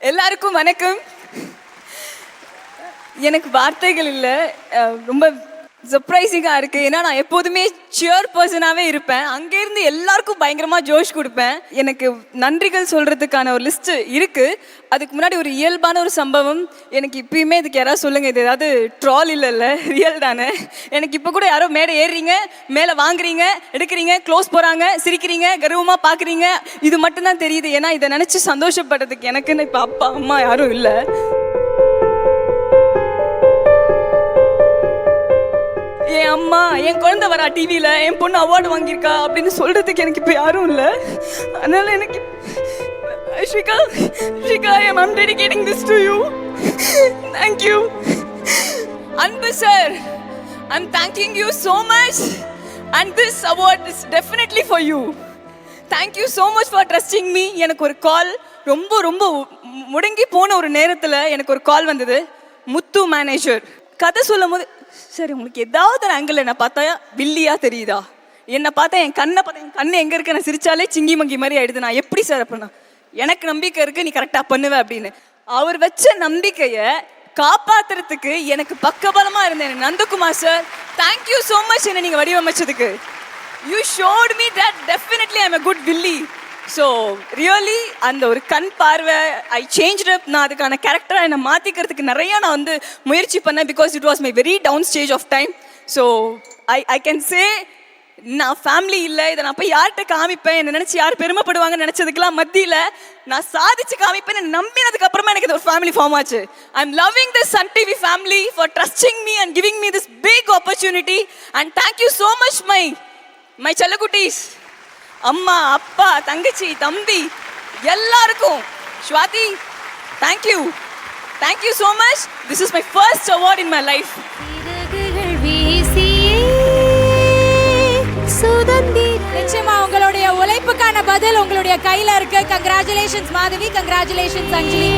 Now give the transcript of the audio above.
எல்லாருக்கும் வணக்கம். எனக்கு வார்த்தைகள் இல்லை, ரொம்ப சர்ப்ரைசிங்காக இருக்குது. ஏன்னா நான் எப்போதுமே சியர் பர்சனாகவே இருப்பேன். அங்கேருந்து எல்லாருக்கும் பயங்கரமாக ஜோஷ் கொடுப்பேன். எனக்கு நன்றிகள் சொல்கிறதுக்கான ஒரு லிஸ்ட்டு இருக்குது. அதுக்கு முன்னாடி ஒரு இயல்பான ஒரு சம்பவம் எனக்கு இப்பயுமே இதுக்கு யாராவது சொல்லுங்கள், இது ஏதாவது ட்ரால் இல்லைல்ல, ரியல் தானே. எனக்கு இப்போ கூட யாரோ மேடை ஏறுறீங்க, மேலே வாங்குறீங்க, எடுக்கிறீங்க, க்ளோஸ் போகிறாங்க, சிரிக்கிறீங்க, கர்வமாக பார்க்குறீங்க, இது மட்டும்தான் தெரியுது. ஏன்னா இதை நினச்சி சந்தோஷப்படுறதுக்கு எனக்குன்னு இப்போ அப்பா அம்மா யாரும் இல்லை. என் அம்மா, என் குழந்தை வரா டிவியில், என் பொண்ணு அவார்டு வாங்கியிருக்கா அப்படின்னு சொல்கிறதுக்கு எனக்கு இப்போ யாரும் இல்லை. அதனால் எனக்கு Srika, I'm dedicating this to you. Thank you. அன்பு sir, I'm thanking you so much and this award is definitely for you. Thank you so much for trusting me. எனக்கு ஒரு கால், ரொம்ப ரொம்ப முடங்கி போன ஒரு நேரத்தில் எனக்கு ஒரு கால் வந்தது. முத்து மேனேஜர் கதை சொல்லும் போது, சரி உங்களுக்கு ஏதாவது ஒரு ஆங்கிள் என்னை பார்த்தா வில்லியா தெரியுதா, என்னை பார்த்தா என் கண்ணை பார்த்தா என் கண்ணு எங்கே இருக்கு, நான் சிரிச்சாலே சிங்கி மங்கி மாதிரி ஆயிடுது, நான் எப்படி சார் அப்படின்னா, எனக்கு நம்பிக்கை இருக்குது நீ கரெக்டாக பண்ணுவேன் அப்படின்னு. அவர் வச்ச நம்பிக்கையை காப்பாற்றுறதுக்கு எனக்கு பக்கபலமாக இருந்தேன் Nandakumar sir. Thank you so much என்னை நீங்கள் வடிவமைச்சதுக்கு. You showed me that definitely I am a good வில்லி. ஸோ ரியலி அந்த ஒரு கண் பார்வை ஐ சேஞ்ச் அப். நான் அதுக்கான கேரக்டரை என்னை மாற்றிக்கிறதுக்கு நிறையா நான் வந்து முயற்சி பண்ணேன். Because it was my very down stage of time. So I can say நான் ஃபேமிலி இல்லை, இதை நான் போய் யார்கிட்ட காமிப்பேன், என்னை நினச்சி யார் பெருமைப்படுவாங்கன்னு நினச்சதுக்கெல்லாம் மத்தியில் நான் சாதிச்சு காமிப்பேன். நம்பினதுக்கு அப்புறமா எனக்கு இது ஒரு ஃபேமிலி ஃபார்ம் ஆச்சு. I am loving this Sun TV family for trusting me and giving me this big opportunity. And thank you so much my செல்லக்குட்டீஸ், அம்மா, அப்பா, தங்கச்சி, தம்பி எல்லாருக்கும். Swathi, thank you so much. This is my first award in my life. நிச்சயமா உங்களுடைய உழைப்புக்கான பதில் உங்களுடைய கையில இருக்கு. கங்க்ராச்சுலேஷன்ஸ் மாதவி, கங்க்ராச்சுலேஷன்ஸ் அஞ்சலி.